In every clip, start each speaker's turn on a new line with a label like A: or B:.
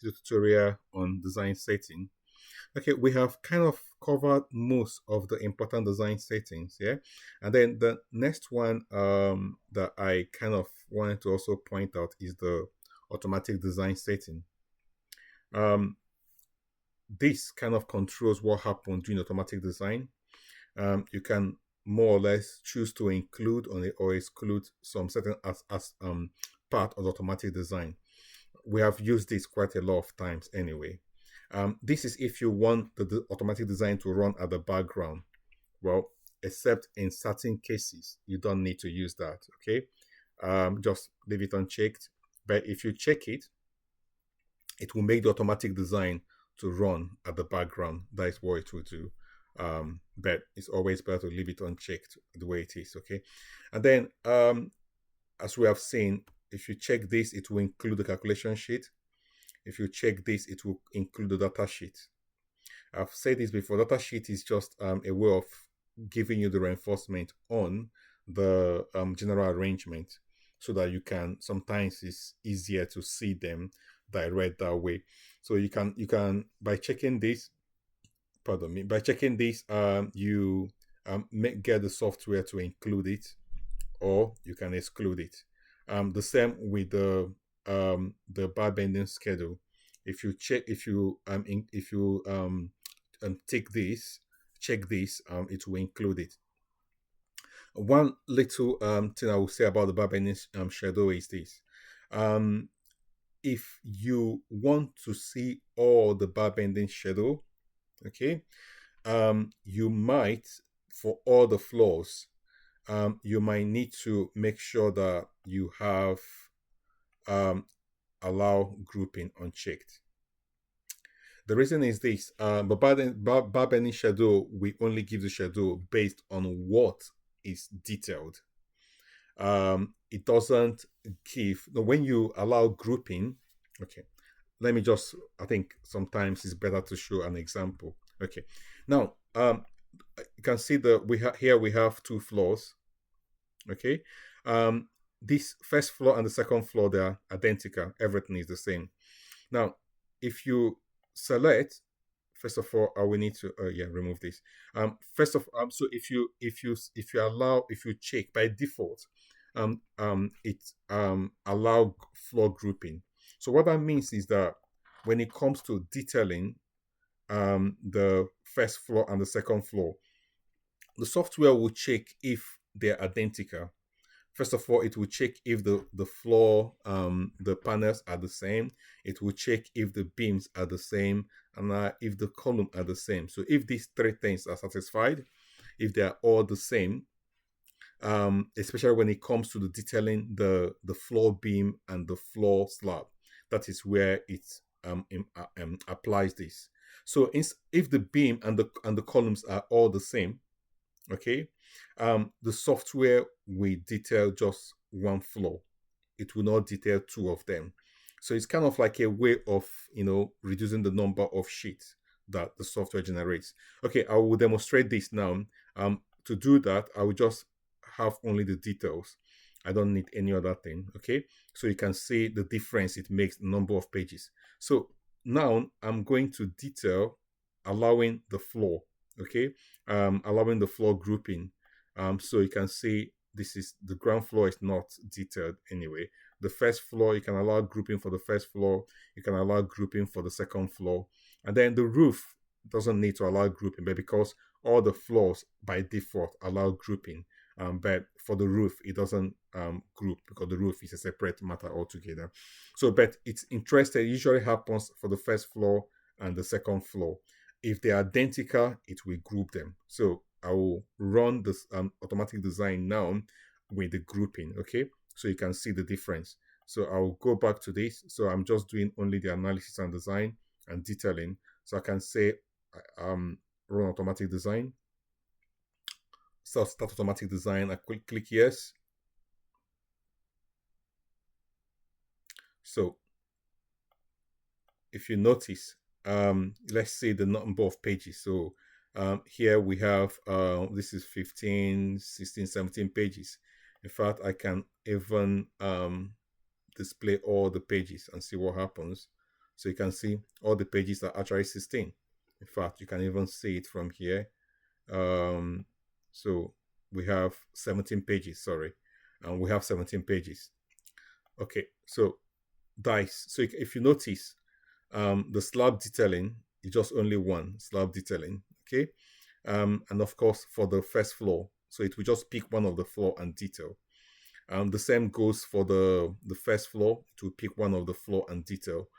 A: video tutorial on design setting. Okay, we have kind of covered most of the important design settings, yeah. And then the next one that I kind of wanted to also point out is the automatic design setting. Um, this kind of controls what happens during automatic design. You can more or less choose to include or exclude some certain as part of automatic design. We have used this quite a lot of times anyway. This is if you want the automatic design to run at the background. Well, except in certain cases, you don't need to use that, okay? Just leave it unchecked. But if you check it, it will make the automatic design to run at the background. That is what it will do. But it's always better to leave it unchecked the way it is, okay? And then, as we have seen, if you check this, it will include the calculation sheet. If you check this, it will include the data sheet. I've said this before, data sheet is just a way of giving you the reinforcement on the general arrangement so that you can, sometimes it's easier to see them direct that way. So you can by checking this, pardon me, by checking this, you get the software to include it, or you can exclude it. The same with the bar bending schedule. If you check, if you take this, check this, it will include it. One little thing I will say about the bar bending schedule is this. If you want to see all the bar bending schedule, okay, you might, for all the floors, you might need to make sure that you have allow grouping unchecked. The reason is this: but bar bending schedule, we only give the schedule based on what is detailed. It doesn't give, when you allow grouping. Okay, let me just, I think sometimes it's better to show an example. Okay, now you can see that we have two floors. Okay, this first floor and the second floor, they are identical, everything is the same. Now if you select, first of all, we need to remove this. First of so if you allow, if you check by default, it allow floor grouping. So what that means is that when it comes to detailing the first floor and the second floor, the software will check if they're identical. First of all, it will check if the floor, the panels are the same. It will check if the beams are the same, and if the column are the same. So if these three things are satisfied, if they are all the same, especially when it comes to the detailing the floor beam and the floor slab, that is where it applies this. So if the beam and the columns are all the same, okay, the software will detail just one floor. It will not detail two of them. So it's kind of like a way of, reducing the number of sheets that the software generates. Okay, I will demonstrate this now. To do that, I will just have only the details. I don't need any other thing. Okay, so you can see the difference it makes, number of pages. So now I'm going to detail, allowing the floor. Okay, allowing the floor grouping. So you can see this is the ground floor is not detailed anyway. The first floor, you can allow grouping for the first floor. You can allow grouping for the second floor. And then the roof doesn't need to allow grouping, but because all the floors by default allow grouping, but for the roof, it doesn't group because the roof is a separate matter altogether. So, but it's interesting, it usually happens for the first floor and the second floor. If they're identical, it will group them. So I will run this automatic design now with the grouping, okay? So you can see the difference. So I'll go back to this. So I'm just doing only the analysis and design and detailing. So I can say run automatic design. So start automatic design, I click yes. So if you notice, let's say the number of pages. So here we have, this is 15, 16, 17 pages. In fact, I can even display all the pages and see what happens. So you can see all the pages are actually 16. In fact, you can even see it from here. So we have 17 pages, sorry. And we have 17 pages. Okay, so dice. So if you notice, the slab detailing is just only one slab detailing, okay? And of course, for the first floor, so it will just pick one of the floor and detail. The same goes for the first floor. It will pick one of the floor and detail,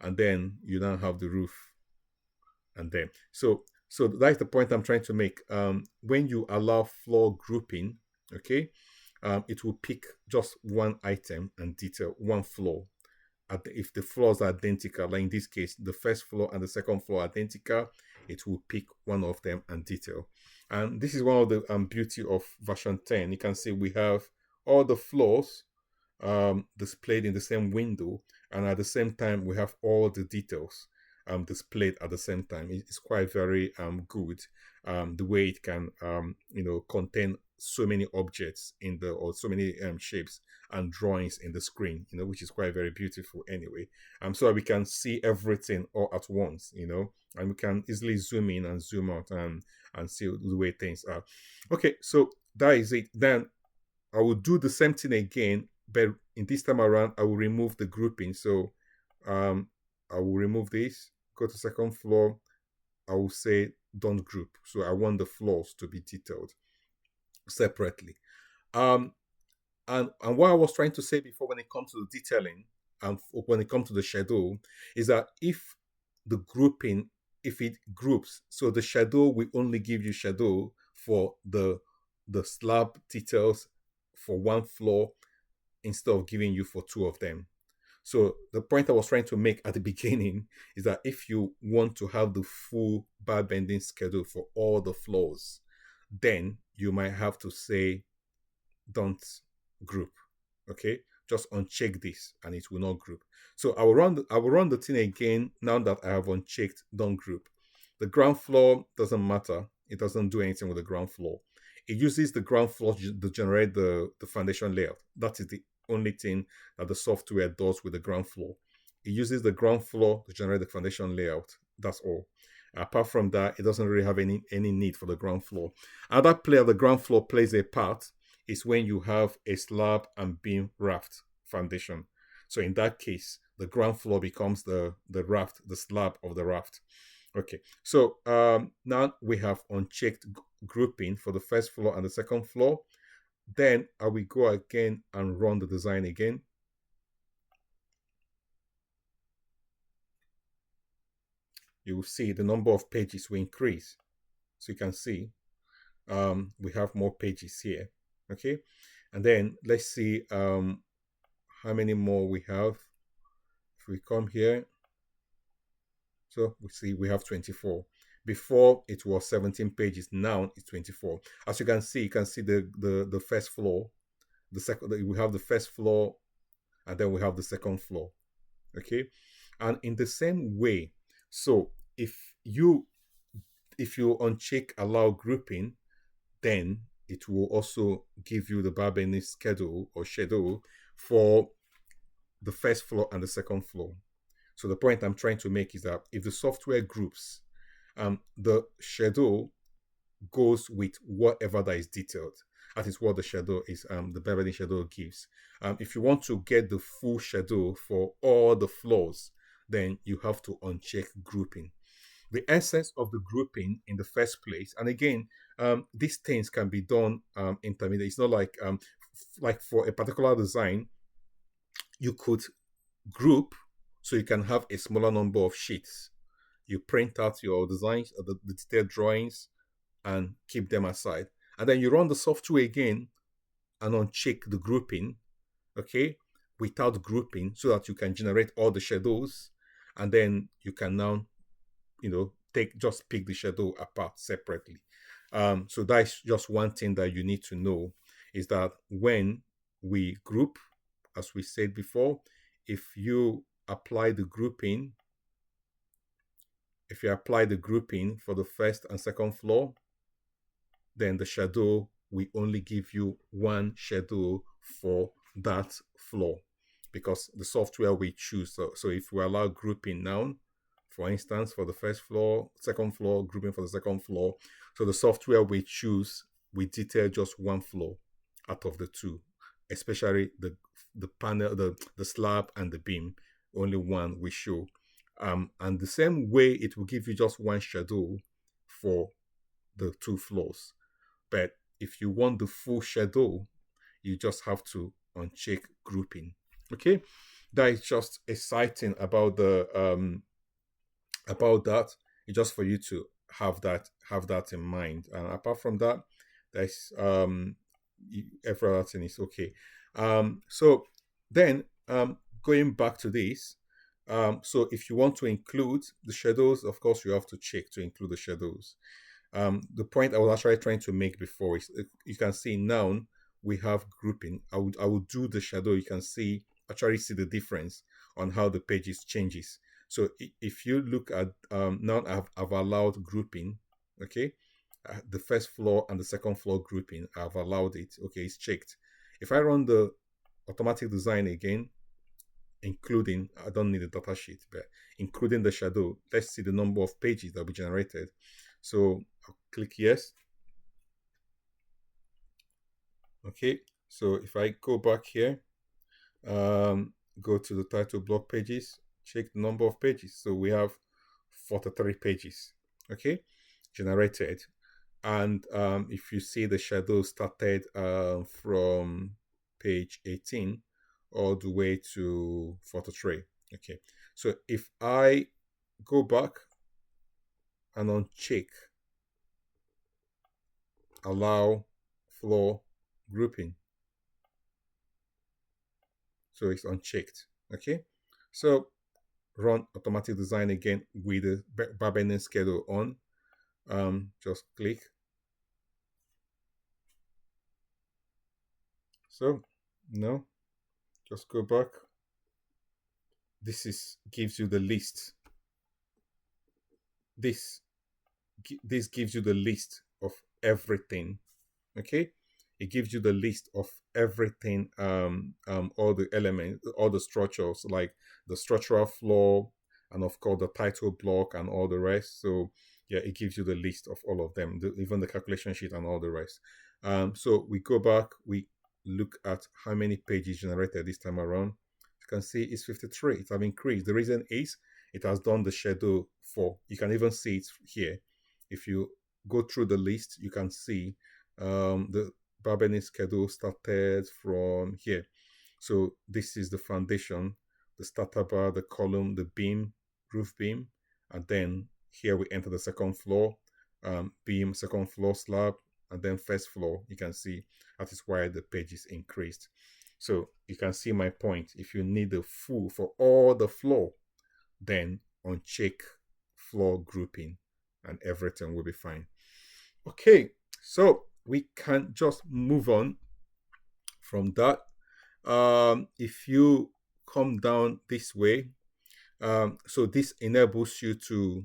A: and then you now have the roof, and then so that's the point I'm trying to make. When you allow floor grouping, okay, it will pick just one item and detail one floor. If the floors are identical, like in this case, the first floor and the second floor are identical, it will pick one of them and detail. And this is one of the beauty of version 10. You can see we have all the floors displayed in the same window, and at the same time we have all the details displayed at the same time. It's quite very good, the way it can contain so many objects in the, or so many shapes and drawings in the screen, which is quite very beautiful anyway. So we can see everything all at once, and we can easily zoom in and zoom out and see the way things are. Okay, so that is it. Then I will do the same thing again, but in this time around, I will remove the grouping. So I will remove this, go to second floor. I will say don't group. So I want the floors to be detailed separately. And what I was trying to say before, when it comes to the detailing and when it comes to the shadow, is that if the grouping, if it groups, so the shadow will only give you shadow for the slab details for one floor instead of giving you for two of them. So the point I was trying to make at the beginning is that if you want to have the full bar bending schedule for all the floors, then you might have to say don't group. Okay, just uncheck this and it will not group. So I will run the thing again now that I have unchecked don't group. The ground floor doesn't matter. It doesn't do anything with the ground floor. It uses the ground floor to generate the foundation layout. That is the only thing that the software does with the ground floor. It uses the ground floor to generate the foundation layout. That's all. Apart from that, it doesn't really have any need for the ground floor. Other player, the ground floor plays a part is when you have a slab and beam raft foundation. So in that case, the ground floor becomes the raft, the slab of the raft. Okay, so now we have unchecked grouping for the first floor and the second floor. Then I will go again and run the design again. You will see the number of pages will increase. So you can see we have more pages here. Okay, and then let's see how many more we have. If we come here, so we see we have 24. Before it was 17 pages, now it's 24. As you can see the first floor, the second, we have the first floor, and then we have the second floor. Okay, and in the same way, so if you uncheck allow grouping, then it will also give you the bar bending schedule or schedule for the first floor and the second floor. So the point I'm trying to make is that if the software groups, the schedule goes with whatever that is detailed. That is what the schedule is, the bar bending schedule gives. If you want to get the full schedule for all the floors, then you have to uncheck grouping. The essence of the grouping in the first place, and again, these things can be done intermediate. It's not like for a particular design, you could group so you can have a smaller number of sheets. You print out your designs, the detailed drawings, and keep them aside. And then you run the software again and uncheck the grouping, okay, without grouping, so that you can generate all the shadows, and then you can now just pick the shadow apart separately. So that's just one thing that you need to know, is that when we group, as we said before, if you apply the grouping for the first and second floor, then the shadow will only give you one shadow for that floor. because the software we choose. So if we allow grouping now, for instance, for the first floor, second floor, grouping for the second floor. So the software we choose, we detail just one floor out of the two, especially the panel, the slab and the beam. Only one we show. And the same way it will give you just one schedule for the two floors. But if you want the full schedule, you just have to uncheck grouping. Okay, that is just exciting about the about that. It's just for you to have that in mind. And apart from that, there's every other thing is okay. So then going back to this, so if you want to include the shadows, of course you have to check to include the shadows. The point I was actually trying to make before is you can see now we have grouping. I would do the shadow. You can actually see the difference on how the pages changes. So if you look at now I've allowed grouping, okay, the first floor and the second floor grouping, I've allowed it. Okay, it's checked. If I run the automatic design again, including, I don't need a data sheet, but including the shadow, let's see the number of pages that we generated. So I'll click yes. Okay, so if I go back here, go to the title block pages, check the number of pages. So we have 43 pages, okay, generated. And if you see, the shadow started from page 18 all the way to 43. Okay, so if I go back and uncheck allow floor grouping, so it's unchecked. Okay, so run automatic design again with the bar bending schedule on. Just click. So no, just go back. This gives you the list. This gives you the list of everything. Okay, it gives you the list of everything, all the elements, all the structures, like the structural floor, and of course the title block and all the rest. So yeah, it gives you the list of all of them, even the calculation sheet and all the rest. So we go back, we look at how many pages generated this time around. You can see it's 53. It has increased. The reason is it has done the schedule for. You can even see it here. If you go through the list, you can see the bar bending schedule started from here. So this is the foundation, the starter bar, the column, the beam, roof beam, and then here we enter the second floor, beam, second floor slab, and then first floor. You can see that is why the page is increased. So you can see my point. If you need the full for all the floor, then uncheck floor grouping and everything will be fine. Okay, so we can just move on from that. If you come down this way, so this enables you to,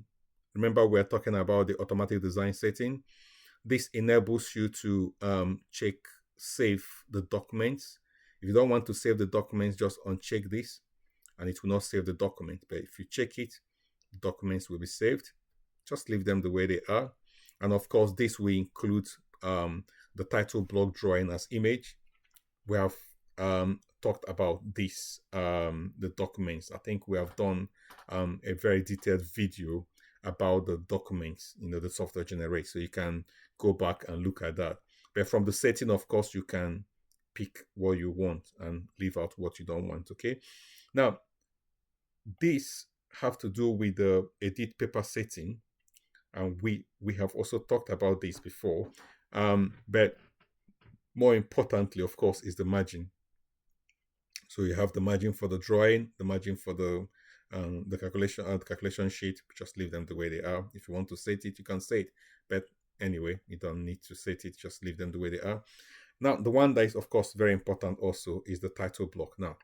A: remember we're talking about the automatic design setting. This enables you to check, save the documents. If you don't want to save the documents, just uncheck this and it will not save the document. But if you check it, the documents will be saved. Just leave them the way they are. And of course, this will include the title block drawing as image. We have talked about this, the documents. I think we have done a very detailed video about the documents, the software generates. So you can go back and look at that. But from the setting, of course, you can pick what you want and leave out what you don't want. Okay. Now, this have to do with the edit paper setting. And we have also talked about this before. But more importantly, of course, is the margin. So you have the margin for the drawing, the margin for the calculation sheet. Just leave them the way they are. If you want to set it, you can set it. But anyway, you don't need to set it. Just leave them the way they are. Now, the one that is, of course, very important also is the title block. Now,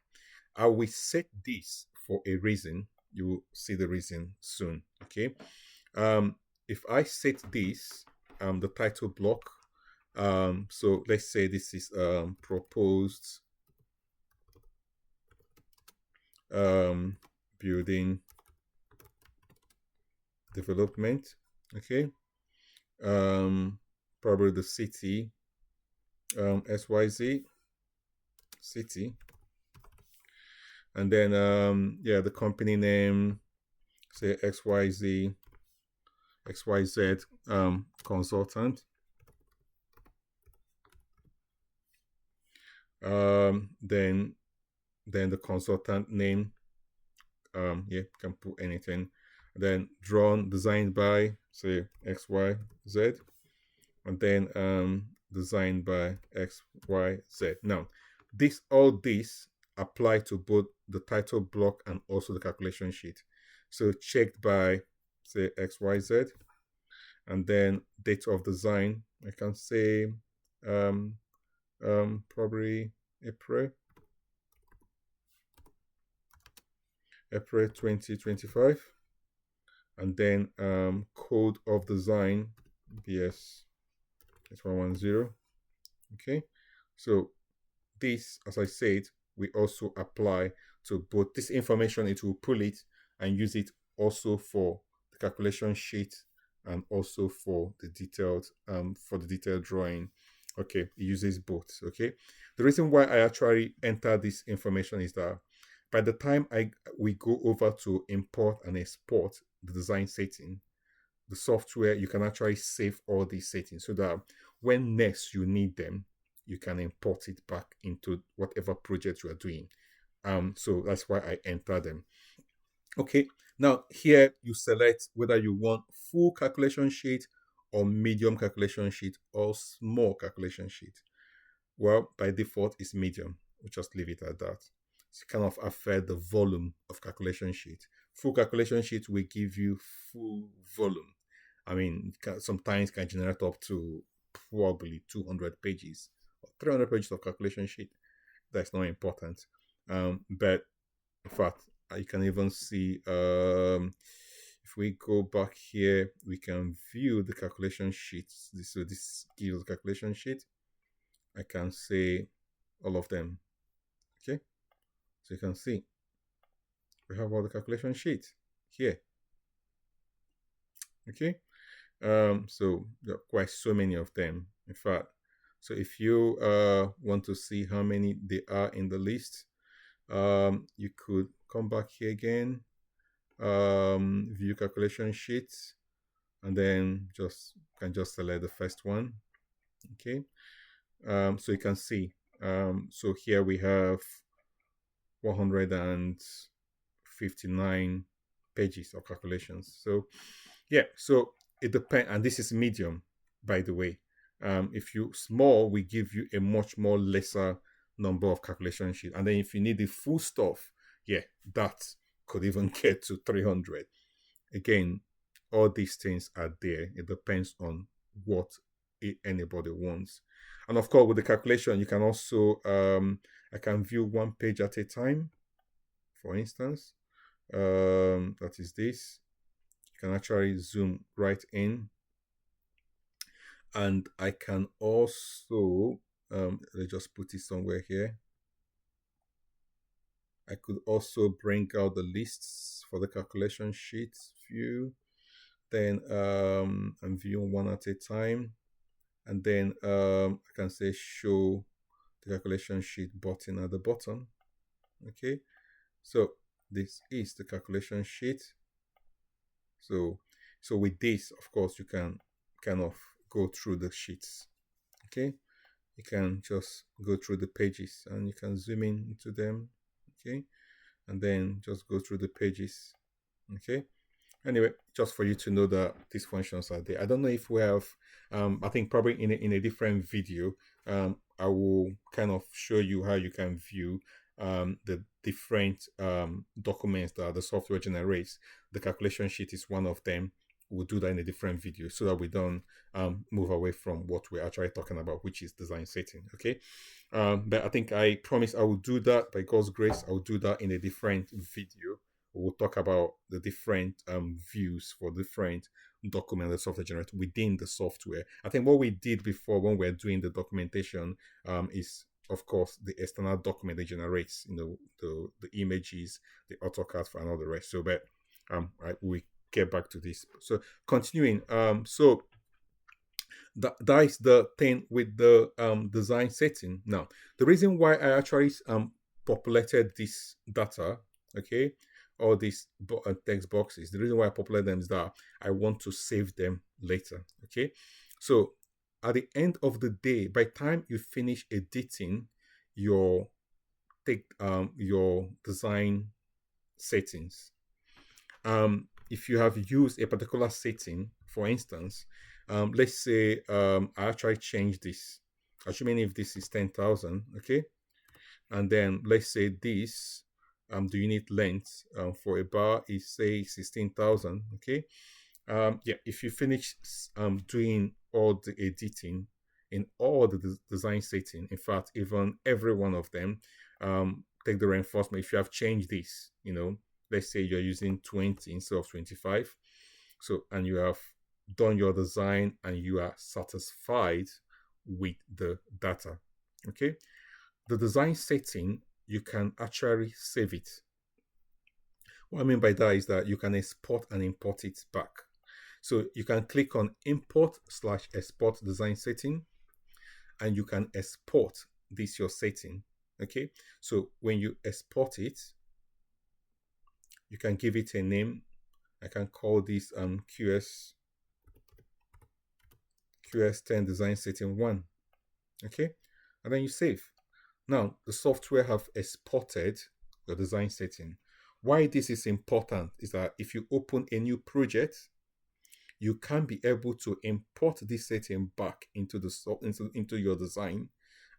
A: I will set this for a reason. You will see the reason soon. Okay. If I set this, the title block, so let's say this is proposed building development. Okay. Probably the city, XYZ city, and then yeah, the company name, say XYZ consultant. Then the consultant name, yeah, you can put anything. Then drawn, designed by, say XYZ, and then designed by XYZ. Now, all this apply to both the title block and also the calculation sheet. So checked by, say, XYZ, and then date of design, I can say probably April 2025, and then code of design BS 110. Okay, so this, as I said, we also apply to both this information. It will pull it and use it also for the calculation sheet and also for the detailed drawing. Okay, it uses both. Okay, the reason why I actually enter this information is that by the time we go over to import and export the design setting, the software, you can actually save all these settings so that when next you need them, you can import it back into whatever project you are doing. So that's why I enter them. Okay, now here you select whether you want full calculation sheet or medium calculation sheet or small calculation sheet. Well, by default, it's medium. We'll just leave it at that. So kind of affect the volume of calculation sheet. Full calculation sheet will give you full volume. I mean, sometimes can generate up to probably 200 pages or 300 pages of calculation sheet. That's not important. But in fact, you can even see, if we go back here, we can view the calculation sheets. So this gives the calculation sheet. I can say all of them. Okay, so you can see we have all the calculation sheets here. Okay, so there are quite so many of them, in fact. So if you want to see how many there are in the list, you could come back here again, view calculation sheets, and then can just select the first one. Okay, so you can see, so here we have 159 pages of calculations. So yeah, so it depends, and this is medium, by the way. If you small, we give you a much more lesser number of calculation sheets, and then if you need the full stuff, yeah, that could even get to 300. Again, all these things are there. It depends on what anybody wants. And of course, with the calculation, you can also I can view one page at a time, for instance. That is this. You can actually zoom right in, and I can also let's just put it somewhere here. I could also bring out the lists for the calculation sheet view. Then I'm viewing one at a time, and then I can say show the calculation sheet button at the bottom. Okay, so this is the calculation sheet. So with this, of course, you can kind of go through the sheets. Okay, you can just go through the pages and you can zoom in into them. Okay, and then just go through the pages. Okay, anyway, just for you to know that these functions are there. I don't know if we have I think probably in a different video, I will kind of show you how you can view the different documents that the software generates. The calculation sheet is one of them. We'll do that in a different video so that we don't move away from what we're actually talking about, which is design setting. Okay, but I think I promise I will do that. By God's grace, I will do that in a different video. We'll talk about the different views for different documents that software generates within the software. I think what we did before when we're doing the documentation is of course, the external document that generates, the images, the AutoCAD and all the rest. So, but we get back to this. So, continuing. So that is the thing with the design setting. Now, the reason why I actually populated this data, okay, all these text boxes, the reason why I populate them is that I want to save them later. Okay, so at the end of the day, by the time you finish editing your your design settings, if you have used a particular setting, for instance, let's say I actually change this, assuming if this is 10,000, okay, and then let's say this the unit length for a bar is say 16,000, okay. Yeah, if you finish doing all the editing in all the design setting, in fact, even every one of them, take the reinforcement. If you have changed this, let's say you're using 20 instead of 25, so, and you have done your design and you are satisfied with the data, okay, the design setting, you can actually save it. What I mean by that is that you can export and import it back. So you can click on import/export design setting, and you can export this your setting. Okay, so when you export it, you can give it a name. I can call this QS10 design setting 1. Okay, and then you save. Now the software have exported your design setting. Why this is important is that if you open a new project, you can be able to import this setting back into your design,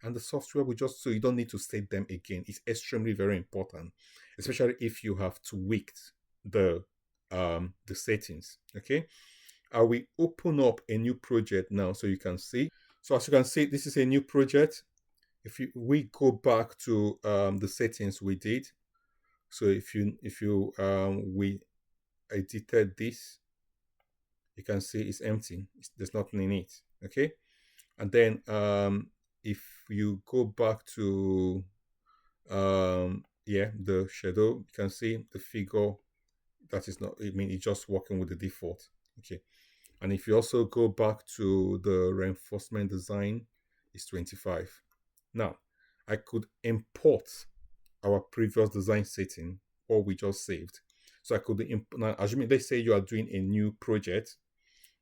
A: and the software will just, so you don't need to state them again. It's extremely very important, especially if you have tweaked the settings. Okay, I will open up a new project now so you can see. So as you can see, this is a new project. If we go back to the settings we did, so if we edited this, you can see it's empty. There's nothing in it. Okay, and then if you go back to the shadow, you can see the figure that is not, I mean, it's just working with the default. Okay, and if you also go back to the reinforcement design, it's 25. Now I could import our previous design setting, or we just saved. So I could now, assuming, let's say you are doing a new project,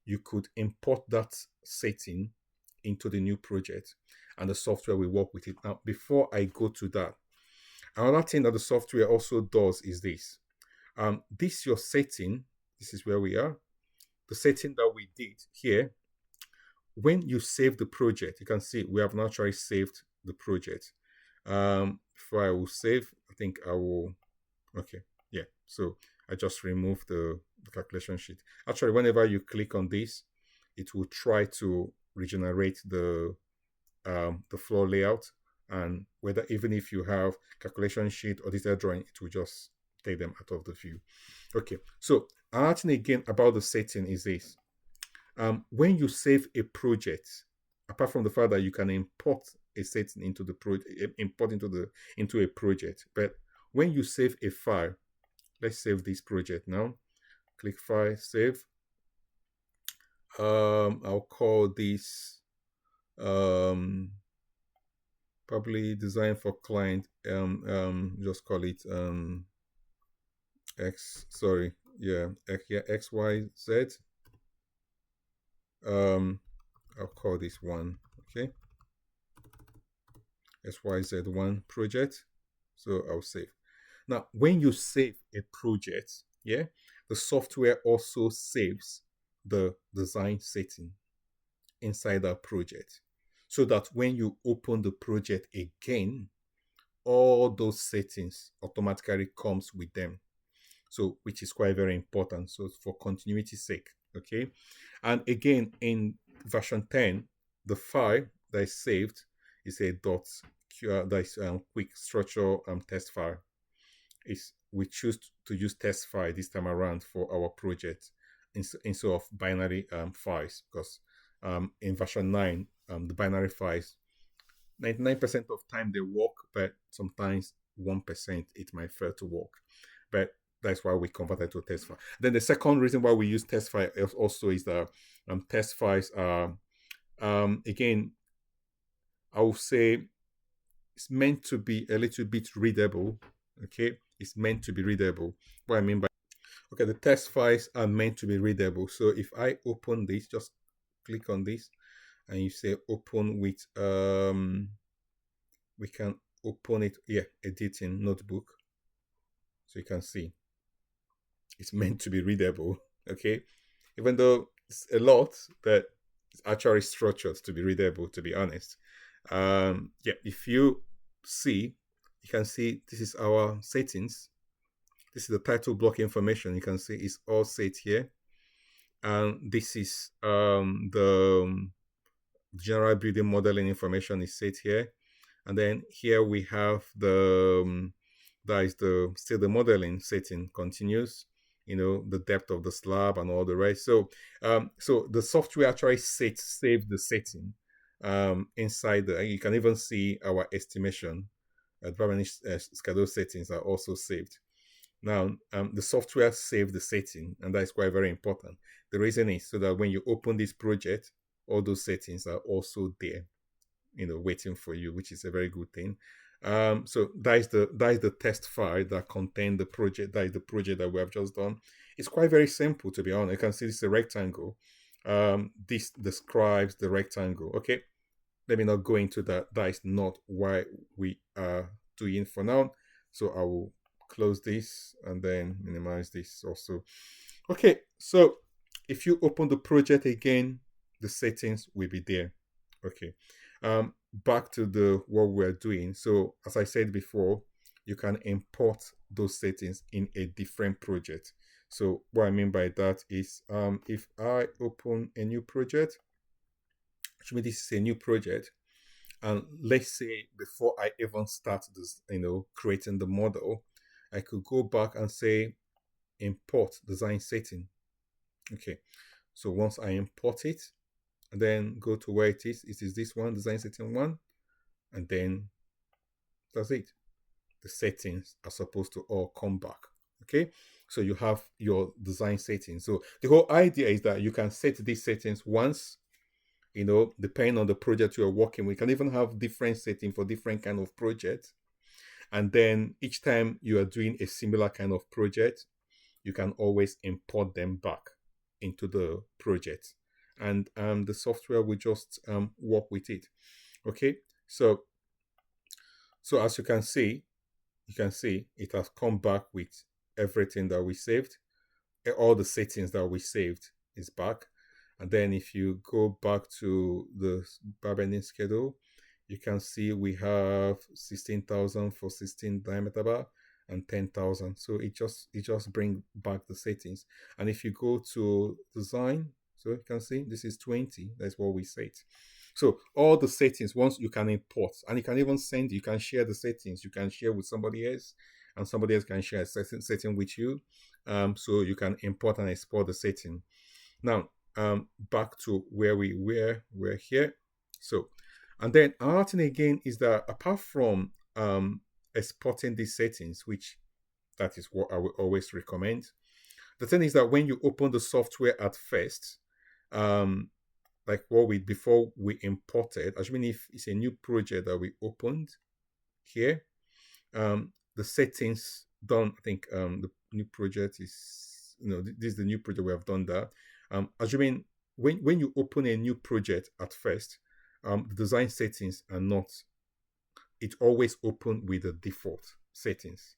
A: you could import that setting into the new project, and the software will work with it. Now, before I go to that, another thing that the software also does is this. This your setting. This is where we are. The setting that we did here. When you save the project, you can see we have naturally saved the project. Before I will save, I think I will. Okay, yeah. So I just remove the calculation sheet. Actually, whenever you click on this, it will try to regenerate the floor layout, and whether, even if you have calculation sheet or detailed drawing, it will just take them out of the view. Okay, so another thing again about the setting is this. When you save a project, apart from the fact that you can import a setting into the project, into a project, but when you save a file, let's save this project now. Click File, Save. I'll call this probably Design for Client. Just call it XYZ. I'll call this one, okay, XYZ1 project. So I'll save. Now, when you save a project, yeah, the software also saves the design setting inside that project, so that when you open the project again, all those settings automatically comes with them. So, which is quite very important. So for continuity's sake, okay. And again, in version 10, the file that is saved is a QuickStructure test file. We choose to use test file this time around for our project instead of binary files, because in version 9, the binary files 99% of time they work, but sometimes 1% it might fail to work. But that's why we convert it to a test file. Then the second reason why we use test file also is that test files are, again, I will say it's meant to be a little bit readable. Okay, it's meant to be readable. What I mean by, okay, the test files are meant to be readable. So if I open this, just click on this and you say open with we can open it, yeah, editing notebook. So you can see it's meant to be readable. Okay, even though it's a lot, but it's actually structured to be readable, to be honest. Yeah, if you see, you can see this is our settings. This is the title block information. You can see it's all set here, and this is the general building modeling information is set here, and then here we have the that is the still the modeling setting continues, you know, the depth of the slab and all the rest. So so the software actually save the setting inside the, you can even see our estimation schedule settings are also saved. Now, the software saved the setting, and that is quite very important. The reason is so that when you open this project, all those settings are also there, you know, waiting for you, which is a very good thing. So that is the test file that contains the project. That is the project that we have just done. It's quite very simple, to be honest. You can see this is a rectangle. This describes the rectangle. Okay, let me not go into that. That is not why we are doing for now. So I will close this and then minimize this also. Okay, so if you open the project again, the settings will be there. Okay, back to the what we're doing. So as I said before, you can import those settings in a different project. So what I mean by that is, if I open a new project, which means this is a new project, and let's say before I even start this, you know, creating the model, I could go back and say import design setting. Okay, so once I import it, and then go to where it is this one, design setting one, and then that's it. The settings are supposed to all come back. Okay, so you have your design settings. So the whole idea is that you can set these settings once, you know, depending on the project you're working with. You can even have different settings for different kind of projects. And then each time you are doing a similar kind of project, you can always import them back into the project, and the software will just work with it. Okay, so as you can see it has come back with everything that we saved. All the settings that we saved is back. And then if you go back to the bar bending schedule, you can see we have 16,000 for 16 diameter bar and 10,000. So it just bring back the settings. And if you go to design, so you can see this is 20. That's what we set. So all the settings, once you can import, and you can even send, you can share the settings, you can share with somebody else, and somebody else can share a setting with you. So you can import and export the setting. Now, back to where we're here. So, and then another thing again is that apart from exporting these settings, which that is what I will always recommend, the thing is that when you open the software at first, like what we before we imported, assuming if it's a new project that we opened here, the settings done, I think the new project is, you know, this is the new project we have done that. Assuming when you open a new project at first, the design settings are not, it always open with the default settings.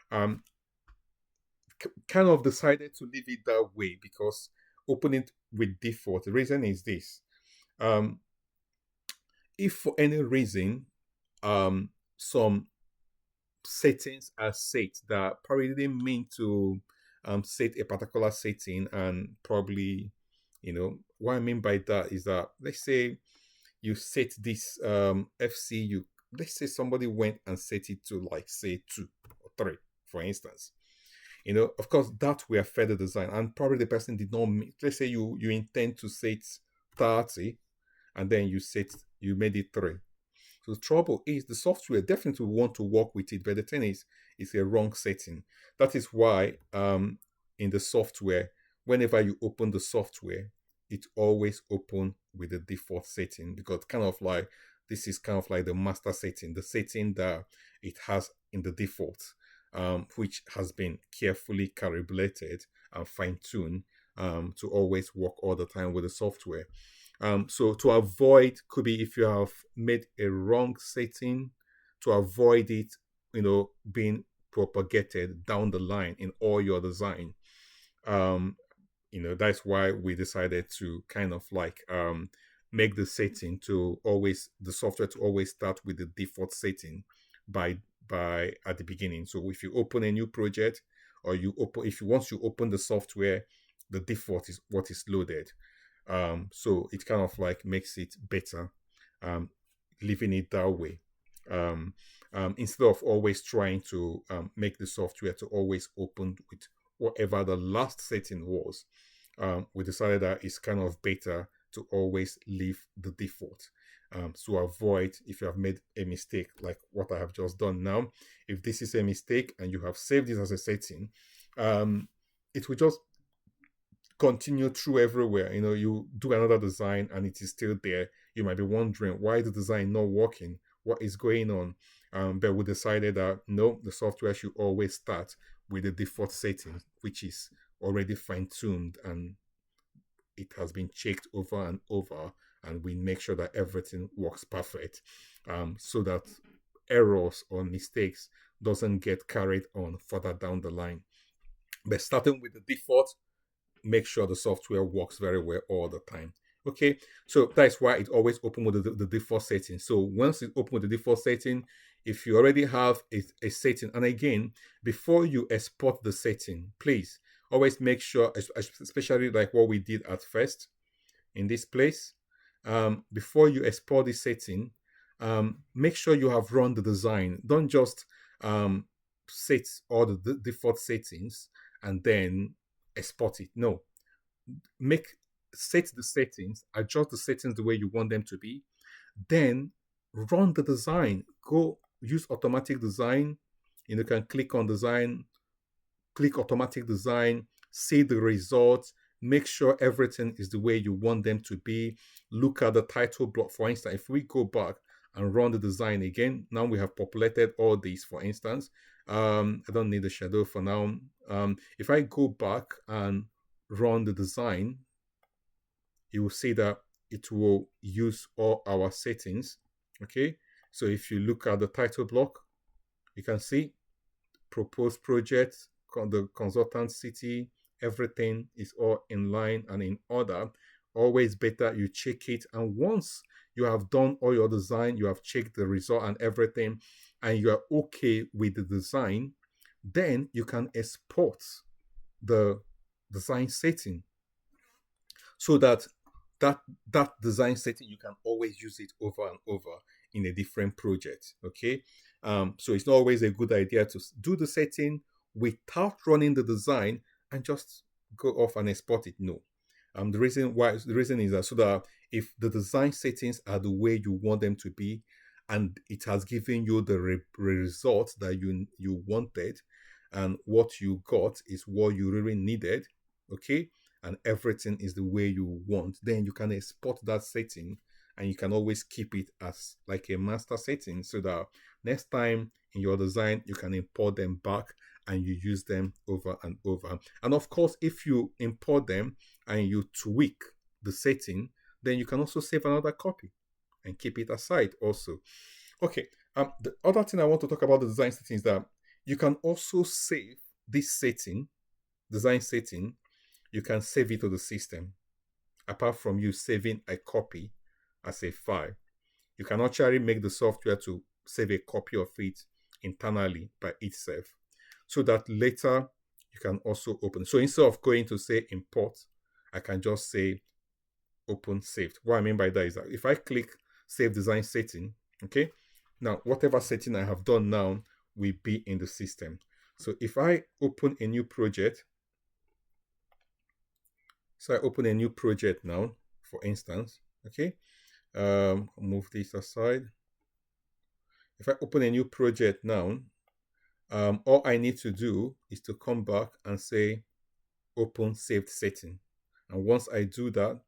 A: Kind of decided to leave it that way because opening with default, the reason is this. If for any reason some settings are set that probably didn't mean to set a particular setting, and probably, you know, what I mean by that is that, let's say you set this FCU, let's say somebody went and set it to, like, say 2 or 3, for instance. You know, of course, that will affect the design, and probably the person did not mean, let's say you intend to set 30, and then you made it 3. So the trouble is the software definitely want to work with it, but the thing is, it's a wrong setting. That is why in the software, whenever you open the software, it always open with the default setting, because kind of like this is kind of like the master setting, the setting that it has in the default, which has been carefully calibrated and fine-tuned to always work all the time with the software. So to avoid, could be if you have made a wrong setting, to avoid it, being propagated down the line in all your design. Um, that's why we decided to kind of like make the setting to always the software to always start with the default setting by at the beginning. So if you open a new project, or you open if you once you open the software, the default is what is loaded. So it kind of like makes it better, um, leaving it that way. Um, Instead of always trying to make the software to always open with whatever the last setting was, we decided that it's kind of better to always leave the default, to avoid if you have made a mistake like what I have just done now. If this is a mistake and you have saved it as a setting, it will just continue through everywhere. You do another design and it is still there. You might be wondering why the design not working, what is going on. But we decided that no, the software should always start with the default setting, which is already fine-tuned and it has been checked over and over, and we make sure that everything works perfect, so that errors or mistakes doesn't get carried on further down the line. But starting with the default, make sure the software works very well all the time. Okay, so that's why it always open with the default setting. So once it open with the default setting, if you already have a setting, and again, before you export the setting, please always make sure, especially like what we did at first in this place, before you export the setting, make sure you have run the design. Don't just set all the default settings and then export it. No, set the settings, adjust the settings the way you want them to be, then run the design. Go use automatic design. You can click on design, click automatic design, see the results, make sure everything is the way you want them to be. Look at the title block. For instance, if we go back and run the design again, now we have populated all these. For instance, I don't need the shadow for now. If I go back and run the design, you will see that it will use all our settings. Okay, so if you look at the title block, you can see proposed project, the consultant city, everything is all in line and in order. Always better you check it, and once you have done all your design, you have checked the result and everything, and you are okay with the design, then you can export the design setting, so that that design setting, you can always use it over and over in a different project. Okay, so it's not always a good idea to do the setting without running the design and just go off and export it. No, the reason is that so that if the design settings are the way you want them to be, and it has given you the result that you wanted, and what you got is what you really needed, okay, and everything is the way you want, then you can export that setting and you can always keep it as like a master setting, so that next time in your design you can import them back and you use them over and over. And of course, if you import them and you tweak the setting, then you can also save another copy and keep it aside also. Okay, the other thing I want to talk about the design setting is that you can also save this setting, design setting, you can save it to the system. Apart from you saving a copy as a file, you can actually make the software to save a copy of it internally by itself, so that later you can also open. So instead of going to say import, I can just say open saved. What I mean by that is that if I click save design setting, okay, now whatever setting I have done now will be in the system. So if I open a new project, so I open a new project now, for instance, okay, move this aside. If I open a new project now, all I need to do is to come back and say open saved setting. And once I do that,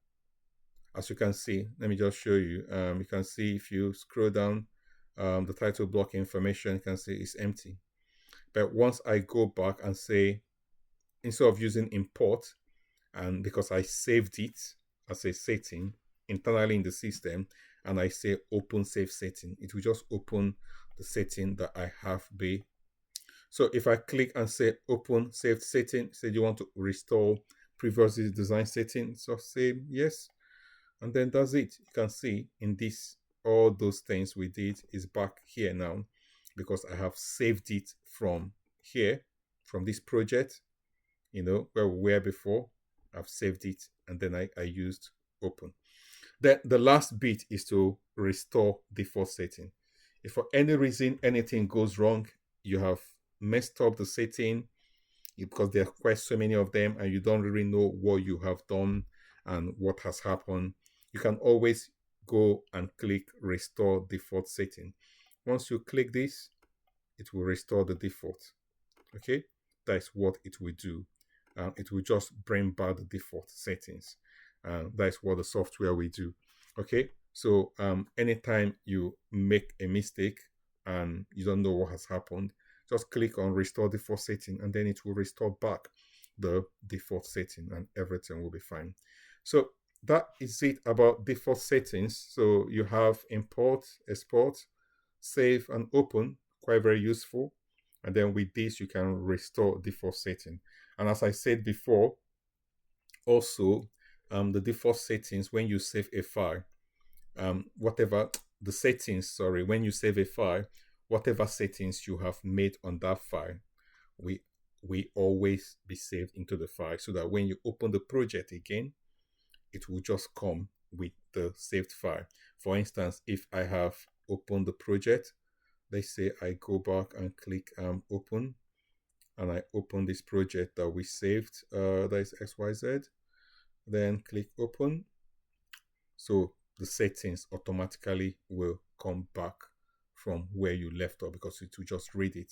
A: as you can see, let me just show you. You can see if you scroll down the title block information, you can see it's empty. But once I go back and say, instead of using import, and because I saved it as a setting internally in the system, and I say open save setting, it will just open the setting that I have be. So if I click and say open saved setting, say you want to restore previously design setting, so say yes, and then that's it. You can see in this, all those things we did is back here now, because I have saved it from here, from this project, you know, where we were before. I've saved it, and then I used open. Then the last bit is to restore default setting. If for any reason anything goes wrong, you have messed up the setting, because there are quite so many of them and you don't really know what you have done and what has happened, you can always go and click restore default setting. Once you click this, it will restore the default. Okay, that's what it will do. It will just bring back the default settings. That's what the software will do. Okay, so anytime you make a mistake and you don't know what has happened, just click on restore default setting, and then it will restore back the default setting and everything will be fine. So that is it about default settings. So you have import, export, save, and open, quite very useful. And then with this, you can restore default setting. And as I said before, also the default settings, when you save a file, whatever the settings, sorry, when you save a file, whatever settings you have made on that file, we always be saved into the file, so that when you open the project again, it will just come with the saved file. For instance, if I have opened the project, let's say I go back and click open, and I open this project that we saved, that is XYZ, then click open. So the settings automatically will come back from where you left off, because it will just read it.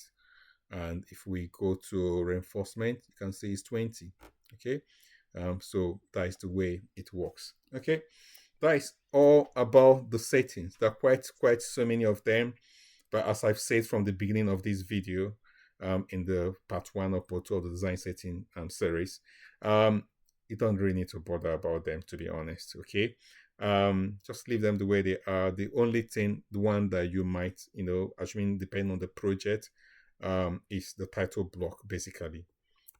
A: And if we go to reinforcement, you can see it's 20. Okay, so that is the way it works. Okay, that is all about the settings. There are quite so many of them, but as I've said from the beginning of this video, in the part 1 or part 2 of the design setting series, you don't really need to bother about them, to be honest. Okay, just leave them the way they are. The only thing, the one that you might, you know, assuming depending on the project, is the title block. Basically,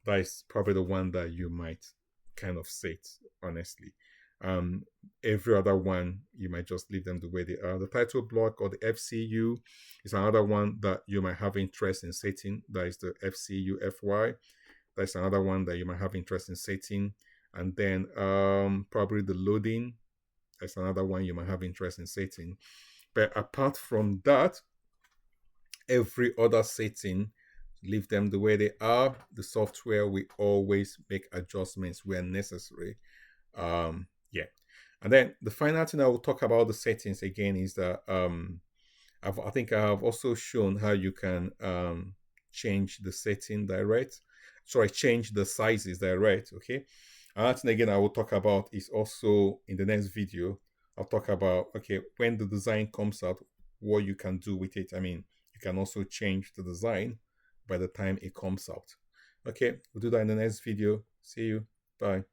A: that is probably the one that you might kind of set, honestly. Every other one, you might just leave them the way they are. The title block or the FCU is another one that you might have interest in setting. That is the FCU FY. That's another one that you might have interest in setting. And then probably the loading. That's another one you might have interest in setting. But apart from that, every other setting, leave them the way they are. The software will always make adjustments where necessary. Yeah. And then the final thing I will talk about the settings again is that I think I have also shown how you can change the setting direct. Sorry, change the sizes direct. Okay. Another thing again I will talk about is also in the next video. I'll talk about, okay, when the design comes out, what you can do with it. I mean, you can also change the design by the time it comes out. Okay, we'll do that in the next video. See you. Bye.